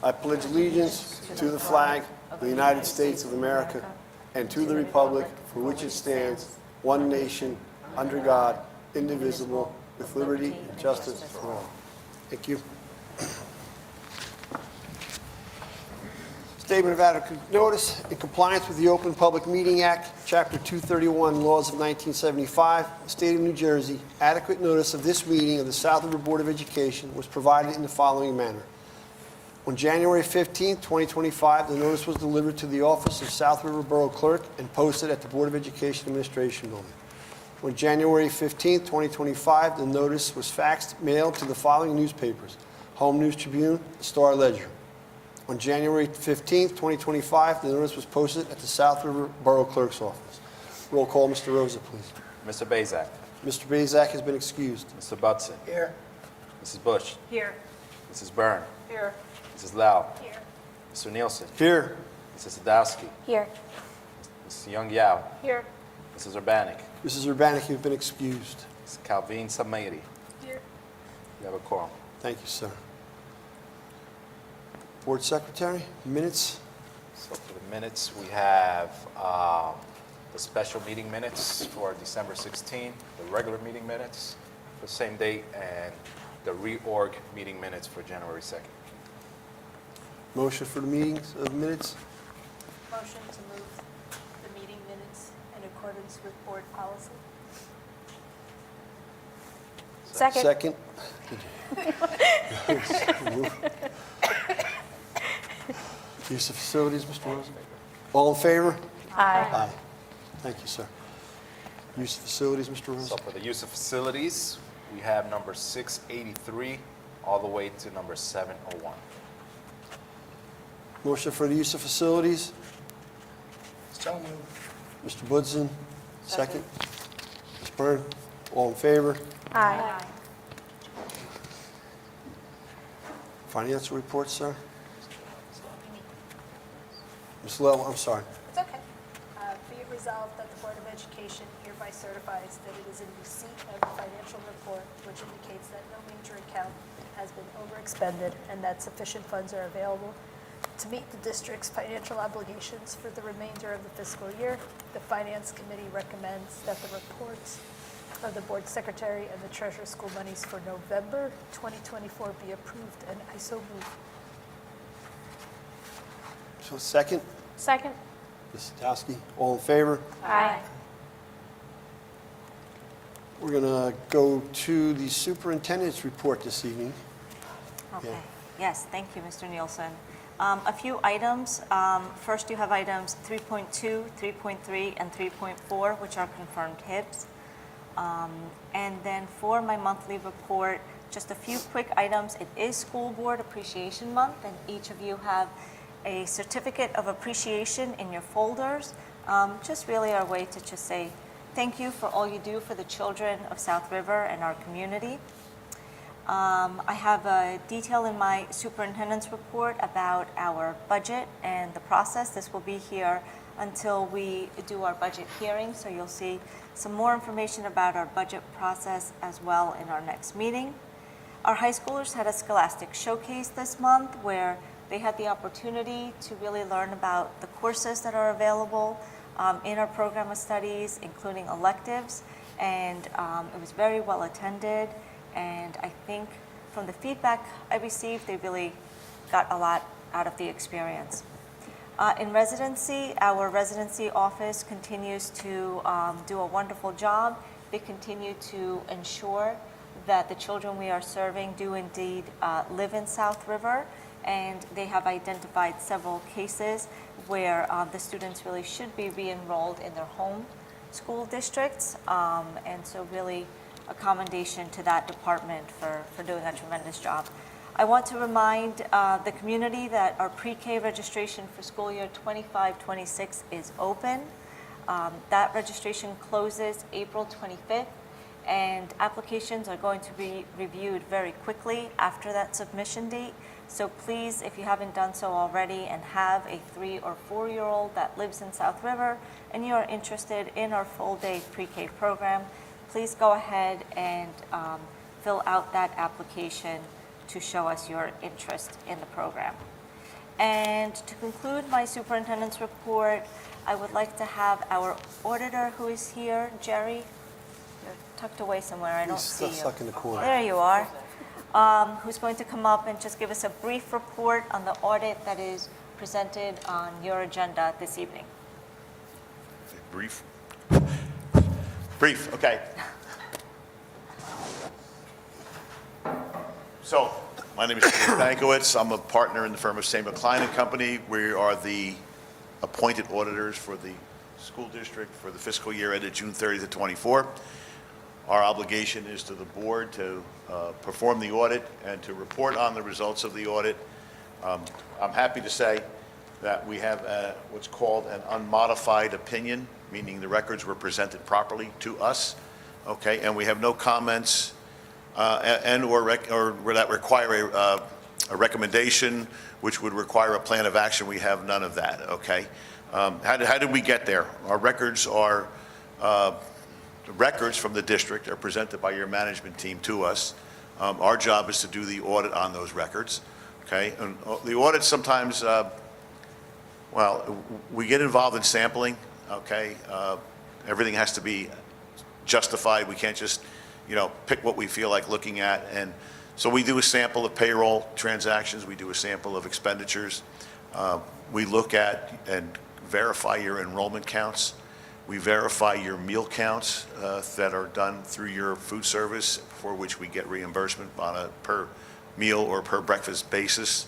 I pledge allegiance to the flag of the United States of America and to the republic for which it stands, one nation, under God, indivisible, with liberty and justice for all. Thank you. Statement of adequate notice. In compliance with the Open Public Meeting Act, Chapter 231, Laws of 1975, the State of New Jersey, adequate notice of this meeting of the South River Board of Education was provided in the following manner. On January 15, 2025, the notice was delivered to the office of South River Borough Clerk and posted at the Board of Education Administration Building. On January 15, 2025, the notice was faxed, mailed to the following newspapers: Home News Tribune, Star Ledger. On January 15, 2025, the notice was posted at the South River Borough Clerk's office. Roll call, Mr. Rosa, please. Mr. Bazak. Mr. Bazak has been excused. Mr. Butson. Here. Mrs. Bush. Here. Mrs. Byrne. Here. Mrs. Lau. Here. Mr. Nielsen. Here. Mrs. Sadowski. Here. Mrs. Young Yao. Here. Mrs. Urbanik. Mrs. Urbanik, you've been excused. Mrs. Calvin Samairi. Here. You have a quorum. Thank you, sir. Board Secretary, minutes. So for the minutes, we have the special meeting minutes for December 16, the regular meeting minutes for the same date, and the reorg meeting minutes for January 2nd. Motion for the meetings of minutes. Motion to move the meeting minutes in accordance with board policy. Second. Second. Use of facilities, Mr. Rosen. All in favor? Aye. Thank you, sir. Use of facilities, Mr. Rosen. So for the use of facilities, we have number 683 all the way to number 701. Motion for the use of facilities. So moved. Mr. Budson, second. Ms. Byrne, all in favor? Aye. Financial report, sir. Ms. Lell, I'm sorry. It's okay. Be it resolved that the Board of Education hereby certifies that it is in receipt of the financial report, which indicates that no major account has been overexpended and that sufficient funds are available to meet the district's financial obligations for the remainder of the fiscal year. The Finance Committee recommends that the reports of the Board Secretary and the Treasurer School monies for November 2024 be approved, and I so move. So second, Second. Ms. Sadowski, all in favor? Aye. We're going to go to the superintendent's report this evening. Okay. Yeah. Yes, thank you, Mr. Nielsen. A few items. First, you have items 3.2, 3.3, and 3.4, which are confirmed HIBs. And then for my monthly report, just a few quick items. It is School Board Appreciation Month, and each of you have a certificate of appreciation in your folders. Just really our way to just say thank you for all you do for the children of South River and our community. I have a detail in my superintendent's report about our budget and the process. This will be here until we do our budget hearing, so you'll see some more information about our budget process as well in our next meeting. Our high schoolers had a Scholastic Showcase this month where they had the opportunity to really learn about the courses that are available in our program of studies, including electives, and it was very well attended, and I think from the feedback I received, they really got a lot out of the experience. In residency, our residency office continues to do a wonderful job. They continue to ensure that the children we are serving do indeed live in South River, and they have identified several cases where the students really should be re-enrolled in their home school districts, and so really a commendation to that department for doing a tremendous job. I want to remind the community that our pre-K registration for school year 25-26 is open. That registration closes April 25th, and applications are going to be reviewed very quickly after that submission date. So please, if you haven't done so already and have a 3 or 4-year-old that lives in South River and you are interested in our full-day pre-K program, please go ahead and fill out that application to show us your interest in the program. And to conclude my superintendent's report, I would like to have our auditor who is here, Jerry. You're tucked away somewhere, I don't He's see still you. stuck in the corner. There you are. Who's going to come up and just give us a brief report on the audit that is presented on your agenda this evening. Brief? Brief, okay. So, my name is Steve Bankowitz. I'm a partner in the firm of Samuel Klein & Company. We are the appointed auditors for the school district for the fiscal year ended June 30th of '24. Our obligation is to the board to perform the audit and to report on the results of the audit. I'm happy to say that we have what's called an unmodified opinion, meaning the records were presented properly to us, okay, and we have no comments or that require a recommendation, which would require a plan of action. We have none of that, okay? How did we get there? Our records are, records from the district are presented by your management team to us. Our job is to do the audit on those records, okay? And the audit sometimes, well, we get involved in sampling, okay? Everything has to be justified. We can't just, pick what we feel like looking at. And so we do a sample of payroll transactions. We do a sample of expenditures. We look at and verify your enrollment counts. We verify your meal counts that are done through your food service, for which we get reimbursement on a per meal or per breakfast basis.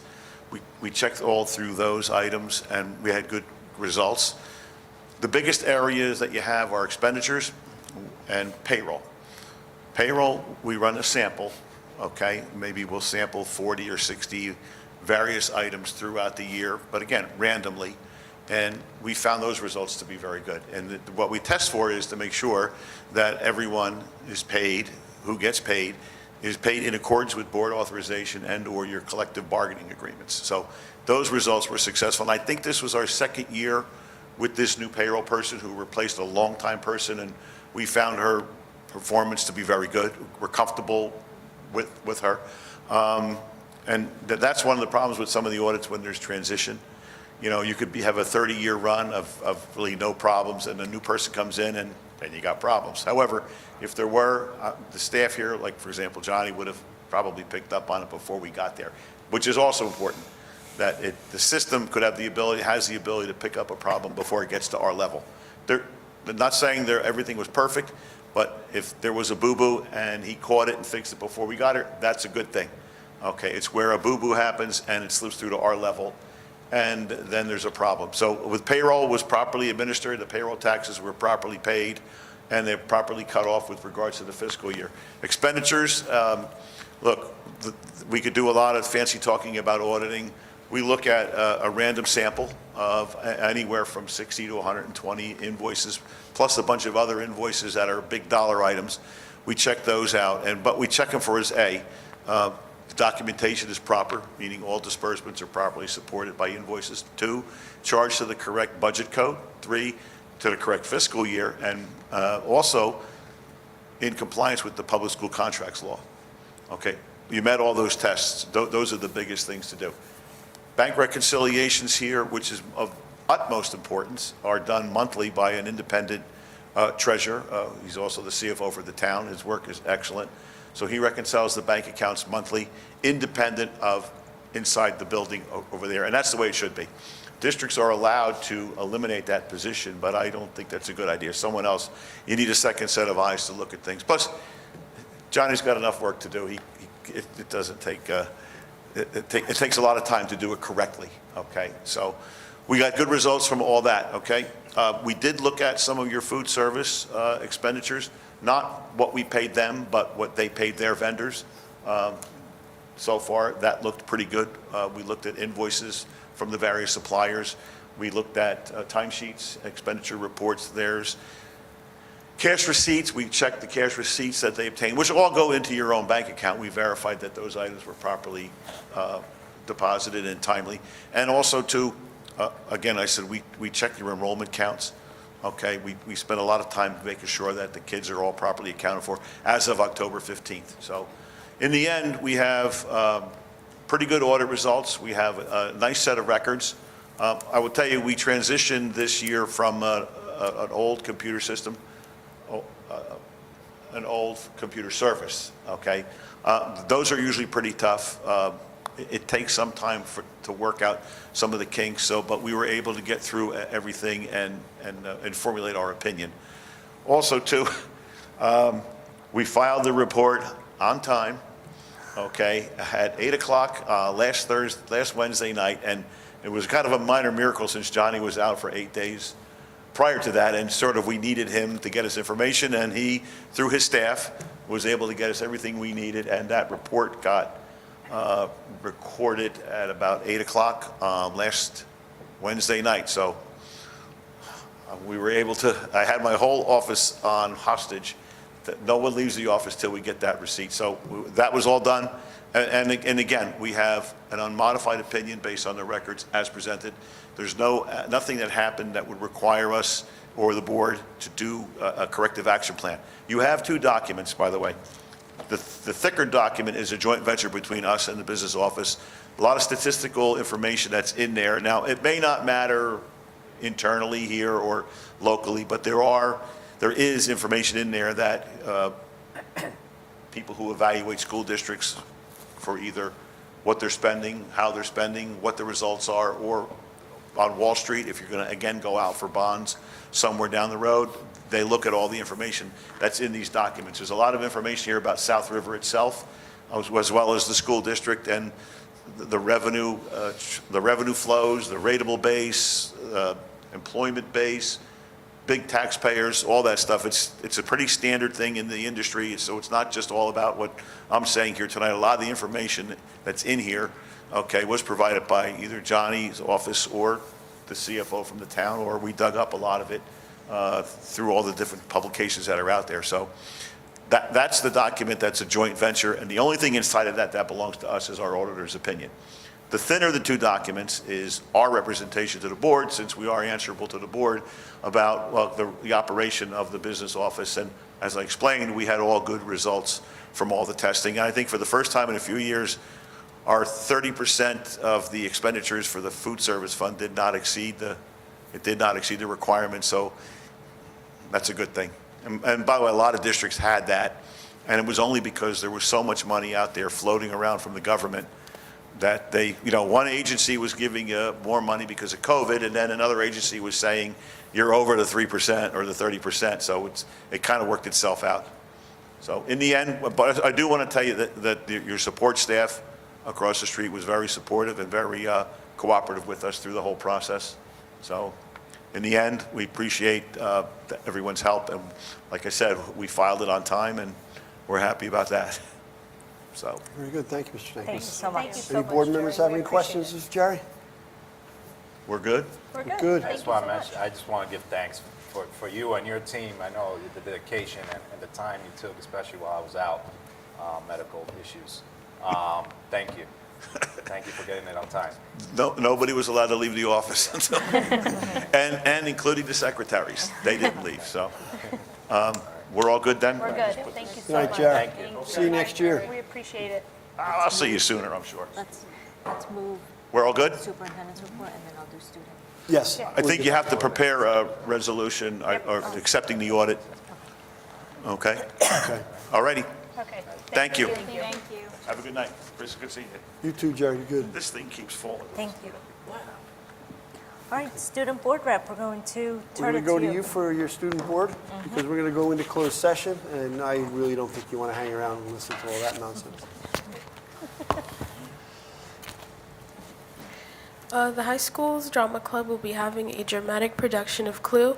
We checked all through those items, and we had good results. The biggest areas that you have are expenditures and payroll. Payroll, we run a sample, okay? Maybe we'll sample 40 or 60 various items throughout the year, but again, randomly. And we found those results to be very good. And what we test for is to make sure that everyone is paid, who gets paid, is paid in accordance with board authorization and/or your collective bargaining agreements. So those results were successful. And I think this was our second year with this new payroll person who replaced a longtime person, and we found her performance to be very good. We're comfortable with her. And that's one of the problems with some of the audits when there's transition. You could have a 30-year run of really no problems, and a new person comes in, and then you got problems. However, if there were, the staff here, like for example, Johnny would have probably picked up on it before we got there, which is also important, that the system has the ability to pick up a problem before it gets to our level. They're not saying everything was perfect, but if there was a boo-boo and he caught it and fixed it before we got it, that's a good thing. Okay, it's where a boo-boo happens and it slips through to our level, and then there's a problem. So with payroll was properly administered, the payroll taxes were properly paid, and they're properly cut off with regards to the fiscal year. Expenditures, look, we could do a lot of fancy talking about auditing. We look at a random sample of anywhere from 60 to 120 invoices, plus a bunch of other invoices that are big dollar items. We check those out, but we check them for the documentation is proper, meaning all disbursements are properly supported by invoices. 2, charged to the correct budget code. 3, to the correct fiscal year, and also in compliance with the public school contracts law. Okay, you met all those tests. Those are the biggest things to do. Bank reconciliations here, which is of utmost importance, are done monthly by an independent treasurer. He's also the CFO for the town. His work is excellent. So he reconciles the bank accounts monthly, independent of inside the building over there, and that's the way it should be. Districts are allowed to eliminate that position, but I don't think that's a good idea. Someone else, you need a second set of eyes to look at things. Plus, Johnny's got enough work to do. It doesn't take, it takes a lot of time to do it correctly, okay? So we got good results from all that, okay? We did look at some of your food service expenditures, not what we paid them, but what they paid their vendors. So far, that looked pretty good. We looked at invoices from the various suppliers. We looked at timesheets, expenditure reports, theirs. Cash receipts, we checked the cash receipts that they obtained, which all go into your own bank account. We verified that those items were properly deposited and timely. And also to, again, I said, we checked your enrollment counts. Okay, we spent a lot of time making sure that the kids are all properly accounted for as of October 15th. So in the end, we have pretty good audit results. We have a nice set of records. I will tell you, we transitioned this year from an old computer system, an old computer service, okay? Those are usually pretty tough. It takes some time to work out some of the kinks, but we were able to get through everything and formulate our opinion. Also, too, we filed the report on time, okay, at 8 o'clock last Wednesday night, and it was kind of a minor miracle since Johnny was out for 8 days prior to that, and sort of we needed him to get us information, and he, through his staff, was able to get us everything we needed, and that report got recorded at about 8 o'clock last Wednesday night. So we were able to, I had my whole office on hostage, that no one leaves the office till we get that receipt. So that was all done. And again, we have an unmodified opinion based on the records as presented. There's nothing that happened that would require us or the board to do a corrective action plan. You have 2 documents, by the way. The thicker document is a joint venture between us and the business office. A lot of statistical information that's in there. Now, it may not matter internally here or locally, but there is information in there that people who evaluate school districts for either what they're spending, how they're spending, what the results are, or on Wall Street, if you're going to, again, go out for bonds somewhere down the road, they look at all the information that's in these documents. There's a lot of information here about South River itself, as well as the school district and the revenue flows, the rateable base, employment base, big taxpayers, all that stuff. It's a pretty standard thing in the industry, so it's not just all about what I'm saying here tonight. A lot of the information that's in here, okay, was provided by either Johnny's office or the CFO from the town, or we dug up a lot of it through all the different publications that are out there. So that's the document that's a joint venture, and the only thing inside of that belongs to us is our auditor's opinion. The thinner of the 2 documents is our representation to the board, since we are answerable to the board about the operation of the business office. And as I explained, we had all good results from all the testing. And I think for the first time in a few years, our 30% of the expenditures for the food service fund did not exceed the requirement. So that's a good thing. And by the way, a lot of districts had that, and it was only because there was so much money out there floating around from the government that they, one agency was giving more money because of COVID, and then another agency was saying, you're over the 3% or the 30%. So it kind of worked itself out. So in the end, but I do want to tell you that your support staff across the street was very supportive and very cooperative with us through the whole process. So in the end, we appreciate everyone's help. And like I said, we filed it on time, and we're happy about that. So. Very good. Thank you, Mr. Jenkins. Thank you so much. Thank you so Any board much, members Jerry. have We any appreciate questions it. of Jerry? We're good? We're Good. good. I Thank just you want so to much. mention, I just want to give thanks for you and your team. I know the dedication and the time you took, especially while I was out, medical issues. Thank you. Thank you for getting it on time. No, nobody was allowed to leave the office until, and including the secretaries. They didn't leave, so. We're all good then? We're good. Thank you so Good night, much. Jerry. Thank you. See you next year. We appreciate it. I'll see you sooner, I'm sure. Let's move We're all good? superintendent's report, and then I'll do student. Yes. I think you have to prepare a resolution or accepting the audit. Okay? Okay. All righty. Okay. Thank you. Thank you. Have a good night. Chris, good seeing you. You too, Jerry. You're good. This thing keeps falling. Thank you. All right, student board rep, we're going to We're turn going it to go to to you for your student board, because we're going to go into closed session, and I really don't think you want to hang around and listen to all that nonsense. The high school's drama club will be having a dramatic production of Clue,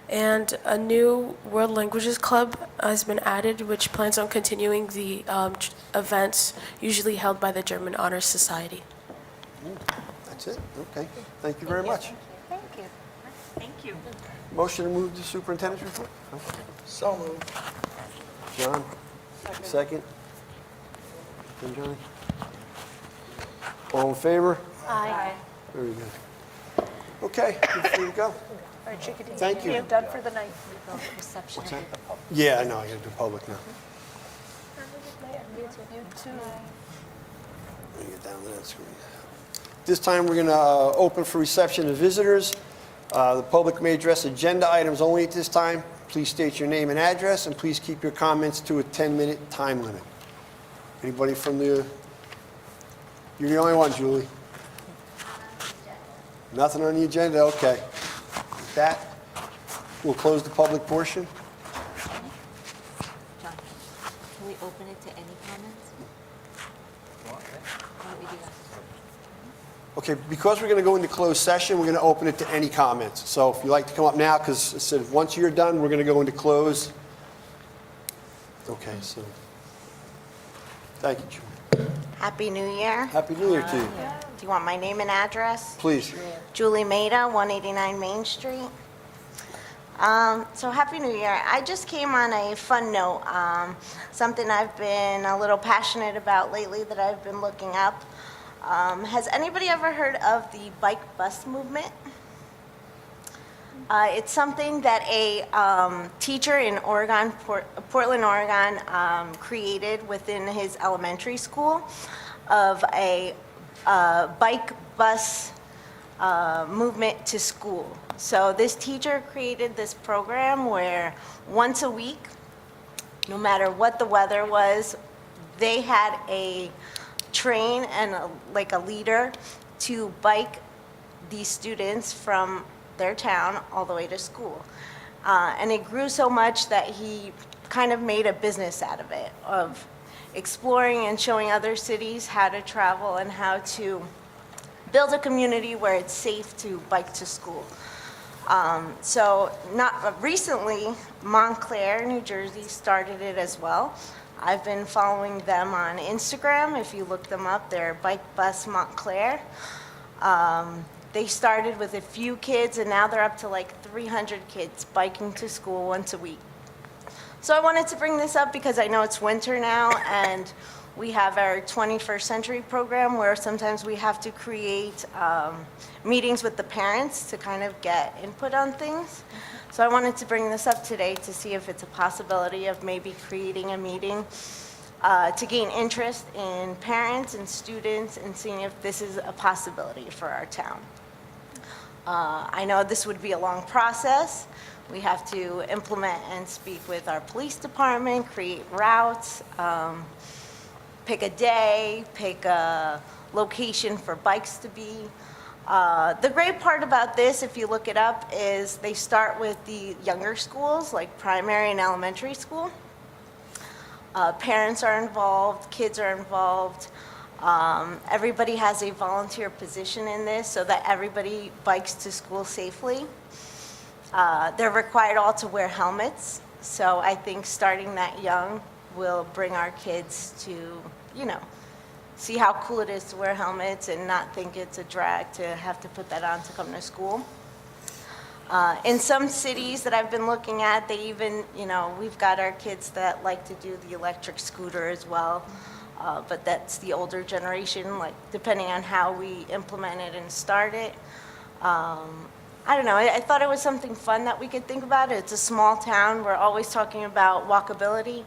and a new world languages club has been added, which plans on continuing the events usually held by the German Honor Society. That's it? Okay. Thank you very much. Thank you. Thank you. Motion to move the superintendent's report? So moved. John? Second? And Johnny? All in favor? Aye. Very good. Okay, you're free to go. All right, Chickadee. Thank you. You're done for the night. Reception. What's that? Yeah, I know, I gotta do public now. You too. Let me get down to that screen. This time, we're going to open for reception of visitors. The public may address agenda items only at this time. Please state your name and address, and please keep your comments to a 10-minute time limit. Anybody from the... You're the only one, Julie. Nothing on the agenda, okay. With that, we'll close the public portion. John, can we open it to any comments? Why don't we do that? Okay, because we're going to go into closed session, we're going to open it to any comments. So if you'd like to come up now, because I said once you're done, we're going to go into close. Okay, so, thank you, Julie. Happy New Year. Happy New Year to you. Do you want my name and address? Please. Julie Maida, 189 Main Street. So Happy New Year. I just came on a fun note, something I've been a little passionate about lately that I've been looking up. Has anybody ever heard of the bike bus movement? It's something that a teacher in Oregon, Portland, Oregon, created within his elementary school of a bike bus movement to school. So this teacher created this program where once a week, no matter what the weather was, they had a train and like a leader to bike these students from their town all the way to school. And it grew so much that he kind of made a business out of it, of exploring and showing other cities how to travel and how to build a community where it's safe to bike to school. So not recently, Montclair, New Jersey started it as well. I've been following them on Instagram. If you look them up, they're Bike Bus Montclair. They started with a few kids, and now they're up to like 300 kids biking to school once a week. So I wanted to bring this up because I know it's winter now, and we have our 21st Century program where sometimes we have to create meetings with the parents to kind of get input on things. So I wanted to bring this up today to see if it's a possibility of maybe creating a meeting to gain interest in parents and students and seeing if this is a possibility for our town. I know this would be a long process. We have to implement and speak with our police department, create routes, pick a day, pick a location for bikes to be. The great part about this, if you look it up, is they start with the younger schools, like primary and elementary school. Parents are involved, kids are involved. Everybody has a volunteer position in this so that everybody bikes to school safely. They're required all to wear helmets, so I think starting that young will bring our kids to, see how cool it is to wear helmets and not think it's a drag to have to put that on to come to school. In some cities that I've been looking at, they even, we've got our kids that like to do the electric scooter as well, but that's the older generation, like depending on how we implement it and start it. I don't know, I thought it was something fun that we could think about. It's a small town. We're always talking about walkability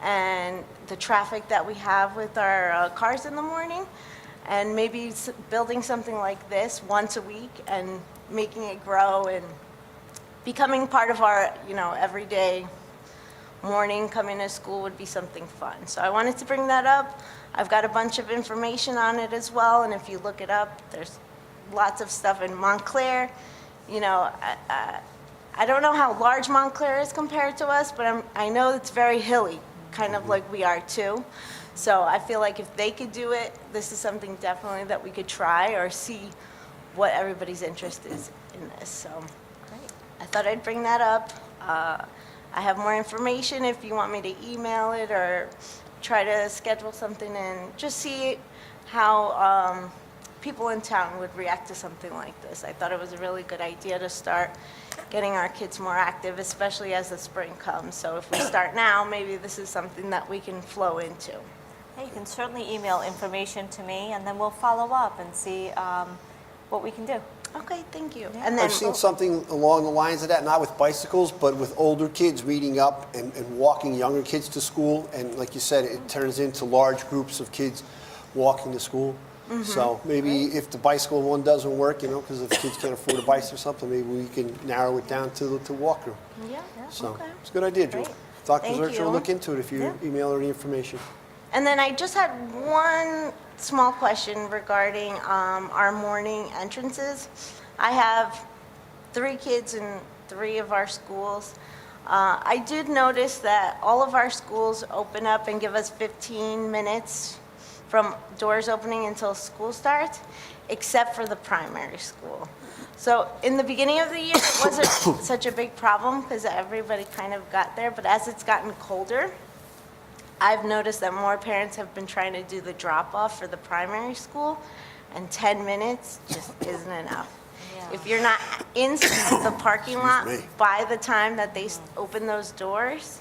and the traffic that we have with our cars in the morning, and maybe building something like this once a week and making it grow and becoming part of our, everyday morning coming to school would be something fun. So I wanted to bring that up. I've got a bunch of information on it as well, and if you look it up, there's lots of stuff in Montclair. I don't know how large Montclair is compared to us, but I know it's very hilly, kind of like we are too. So I feel like if they could do it, this is something definitely that we could try or see what everybody's interest is in this. So I thought I'd bring that up. I have more information if you want me to email it or try to schedule something and just see how people in town would react to something like this. I thought it was a really good idea to start getting our kids more active, especially as the spring comes. So if we start now, maybe this is something that we can flow into. Yeah, you can certainly email information to me, and then we'll follow up and see what we can do. Okay, thank you. Yeah. And then I've seen something along the lines of that, not with bicycles, but with older kids meeting up and walking younger kids to school. And like you said, it turns into large groups of kids walking to school. So maybe if the bicycle one doesn't work, because if kids can't afford a bike or something, maybe we can narrow it down to walker. Yeah, So okay. it's a good idea, Joe. Great. Dr. Thank Zercher will you. look into it if you Yeah. email her the information. And then I just had one small question regarding our morning entrances. I have 3 kids in 3 of our schools. I did notice that all of our schools open up and give us 15 minutes from doors opening until school starts, except for the primary school. So in the beginning of the year, it wasn't such a big problem because everybody kind of got there, but as it's gotten colder, I've noticed that more parents have been trying to do the drop-off for the primary school, and 10 minutes just isn't enough. If you're not in the parking lot me. by the time that they open those doors,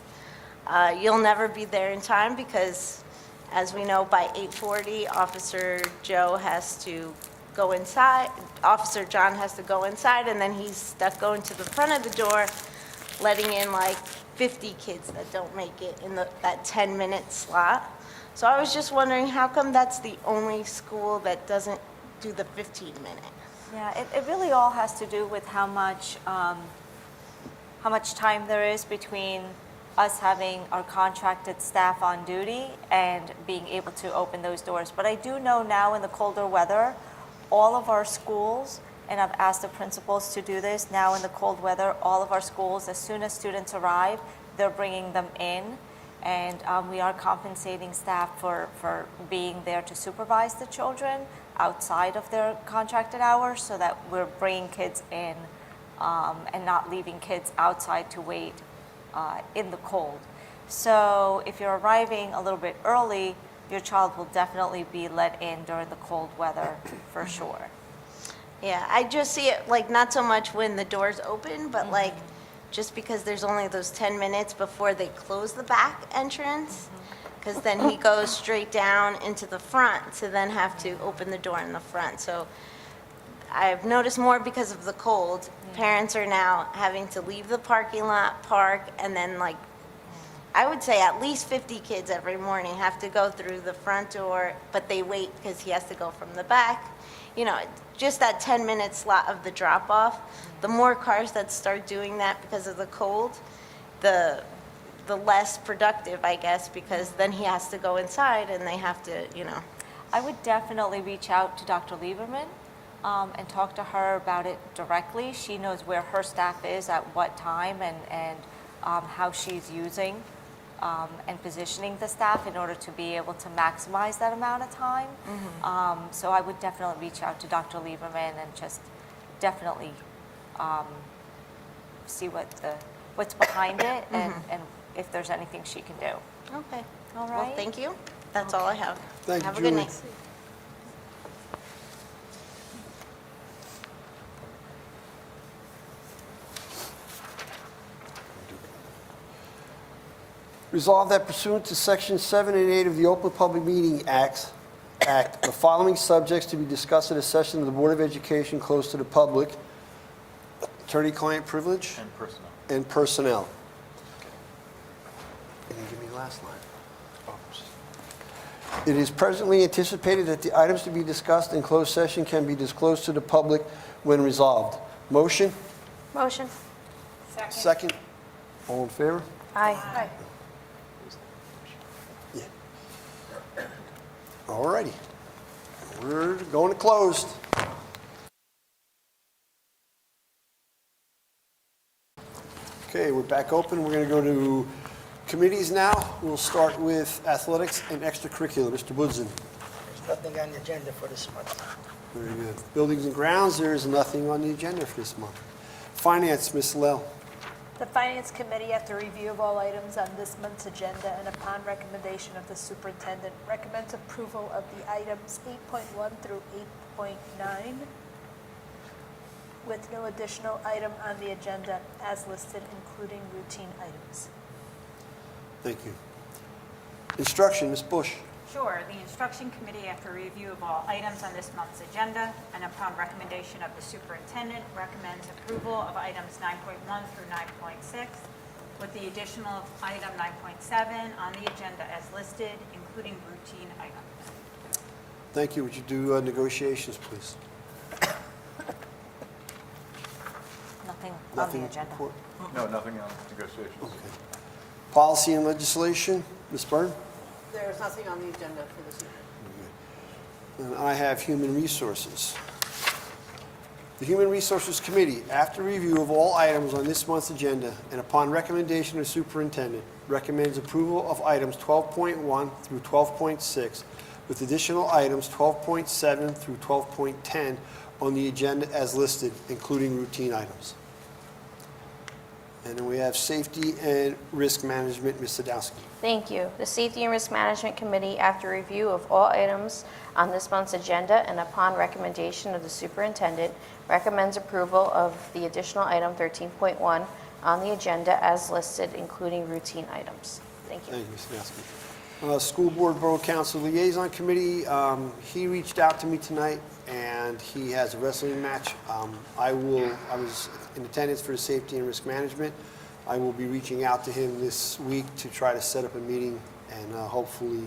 you'll never be there in time because, as we know, by 8:40, Officer Joe has to go inside, Officer John has to go inside, and then he's stuck going to the front of the door, letting in like 50 kids that don't make it in that 10-minute slot. So I was just wondering, how come that's the only school that doesn't do the 15-minute? Yeah, it really all has to do with how much time there is between us having our contracted staff on duty and being able to open those doors. But I do know now in the colder weather, all of our schools, and I've asked the principals to do this, now in the cold weather, all of our schools, as soon as students arrive, they're bringing them in. And we are compensating staff for being there to supervise the children outside of their contracted hours so that we're bringing kids in and not leaving kids outside to wait in the cold. So if you're arriving a little bit early, your child will definitely be let in during the cold weather for sure. Yeah, I just see it like not so much when the doors open, but like just because there's only those 10 minutes before they close the back entrance, because then he goes straight down into the front to then have to open the door in the front. So I've noticed more because of the cold. Parents are now having to leave the parking lot, park, and then like, I would say at least 50 kids every morning have to go through the front door, but they wait because he has to go from the back. You know, just that 10-minute slot of the drop-off, the more cars that start doing that because of the cold, the less productive, I guess, because then he has to go inside and they have to, I would definitely reach out to Dr. Lieberman and talk to her about it directly. She knows where her staff is at what time and how she's using and positioning the staff in order to be able to maximize that amount of time. So I would definitely reach out to Dr. Lieberman and just definitely see what's behind it and if there's anything she can do. Okay. All Well, right? thank you. That's all I have. Thank you, Have a good Julie. night. Resolved that pursuant to Section 7 and 8 of the Open Public Meeting Act, the following subjects to be discussed at a session of the Board of Education closed to the public: attorney-client privilege And personnel. and personnel. Can you give me the last line? It is presently anticipated that the items to be discussed in closed session can be disclosed to the public when resolved. Motion? Motion. Second? All in favor? Aye. All righty. We're going to closed. Okay, we're back open. We're going to go to committees now. We'll start with athletics and extracurricular. Mr. Woodson. There's nothing on the agenda for this month. Very good. Buildings and grounds, there is nothing on the agenda for this month. Finance, Ms. Lell. The Finance Committee, after review of all items on this month's agenda and upon recommendation of the superintendent, recommends approval of the items 8.1 through 8.9 with no additional item on the agenda as listed, including routine items. Thank you. Instruction, Ms. Bush. Sure. The Instruction Committee, after review of all items on this month's agenda and upon recommendation of the superintendent, recommends approval of items 9.1 through 9.6 with the additional of item 9.7 on the agenda as listed, including routine items. Thank you. Would you do negotiations, please? Nothing on Nothing the agenda. report? No, nothing on negotiations. Okay. Policy and legislation, Ms. Byrne? There is nothing on the agenda for this evening. And I have Human Resources. The Human Resources Committee, after review of all items on this month's agenda and upon recommendation of the superintendent, recommends approval of items 12.1 through 12.6, with additional items 12.7 through 12.10 on the agenda as listed, including routine items. And then we have Safety and Risk Management, Ms. Sadowski. Thank you. The Safety and Risk Management Committee, after review of all items on this month's agenda and upon recommendation of the superintendent, recommends approval of the additional item 13.1 on the agenda as listed, including routine items. Thank you. Thank you, Ms. Sadowski. School Board Borough Council Liaison Committee, he reached out to me tonight, and he has a wrestling match. I was in attendance for the Safety and Risk Management. I will be reaching out to him this week to try to set up a meeting and hopefully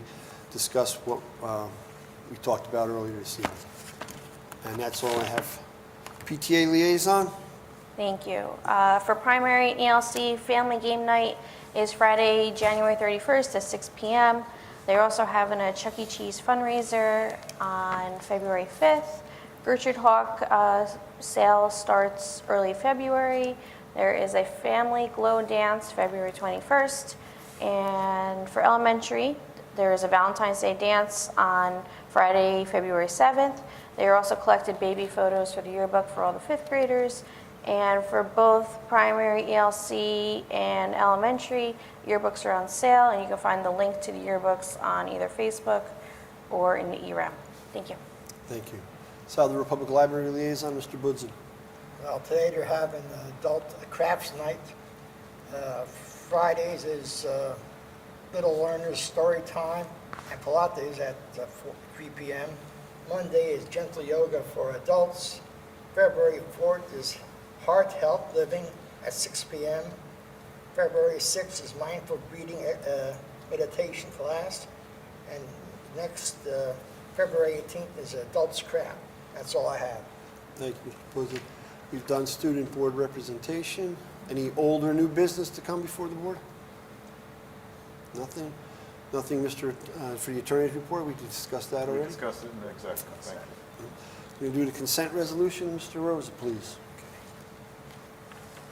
discuss what we talked about earlier this evening. And that's all I have. PTA Liaison? Thank you. For primary ELC, family game night is Friday, January 31st at 6 p.m. They're also having a Chuck E. Cheese fundraiser on February 5th. Gertrude Hawk sale starts early February. There is a family glow dance February 21st. And for elementary, there is a Valentine's Day dance on Friday, February 7th. They are also collected baby photos for the yearbook for all the fifth graders. And for both primary ELC and elementary, yearbooks are on sale, and you can find the link to the yearbooks on either Facebook or in the ERAM. Thank you. Thank you. Southern Republic Library Liaison, Mr. Budzen. Well, today they're having adult crafts night. Fridays is Little Learners Story Time and Pilates at 3 p.m. Monday is Gentle Yoga for adults. February 4th is Heart Health Living at 6 p.m. February 6th is Mindful Breathing Meditation class. And next, February 18th is Adults Craft. That's all I have. Thank you, Mr. Budzen. We've done student board representation. Any old or new business to come before the board? Nothing? Nothing, Mr., for the attorney's report? We discussed that We already? discussed it in the executive. Thank you. We're going to do the consent resolution. Mr. Rosa, please.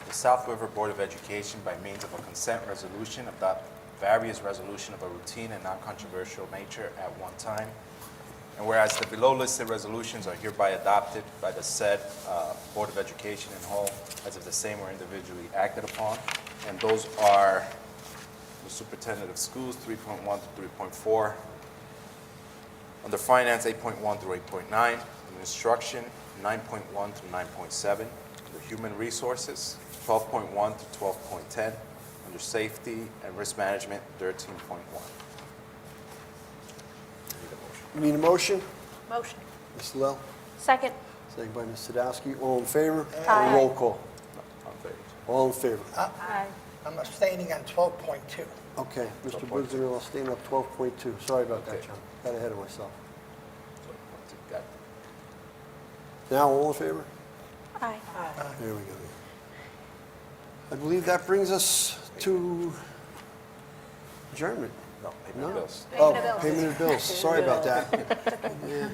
The South River Board of Education, by means of a consent resolution, adopt various resolutions of a routine and non-controversial nature at one time. And whereas the below listed resolutions are hereby adopted by the said Board of Education in whole, as if the same were individually acted upon, and those are the Superintendent of Schools 3.1 to 3.4, under Finance 8.1 through 8.9, under Instruction 9.1 through 9.7, under Human Resources 12.1 to 12.10, under Safety and Risk Management 13.1. We need a motion? Motion. Ms. Lell? Second. Second by Ms. Sadowski. All in favor? Aye. Roll call. On favor. All in favor? Aye. I'm abstaining on 12.2. Okay, Mr. Budzen, I'll stay up 12.2. Sorry about that, Okay. John. Got ahead of myself. Got it. Now, all in favor? Aye. There we go. I believe that brings us to adjournment. No, payment of bills. Oh, Payment of bills. payment of bills. Sorry about that. Yeah.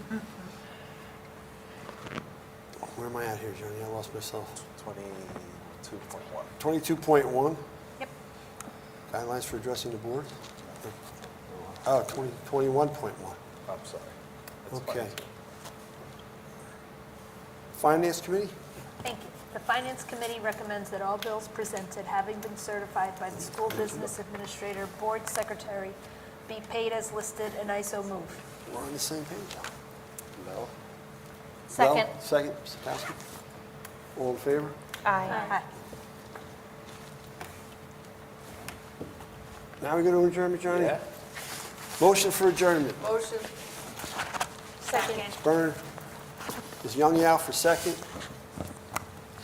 Where am I at here, Johnny? I lost myself. 22.1. 22.1? Yep. Guidelines for addressing the board? Oh, 21.1. I'm sorry. That's Okay. fine. Finance Committee? Thank you. The Finance Committee recommends that all bills presented, having been certified by the School Business Administrator, Board Secretary, be paid as listed, and I so move. We're on the same page. No. Second. Well, second, Mr. Paskey. All in favor? Aye. Now we go to adjournment, Johnny? Yeah. Motion for adjournment. Motion. Second. Byrne. Ms. Youngyao for second.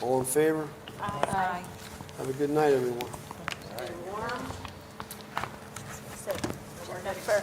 All in favor? Aye. Have a good night, everyone. So, agenda for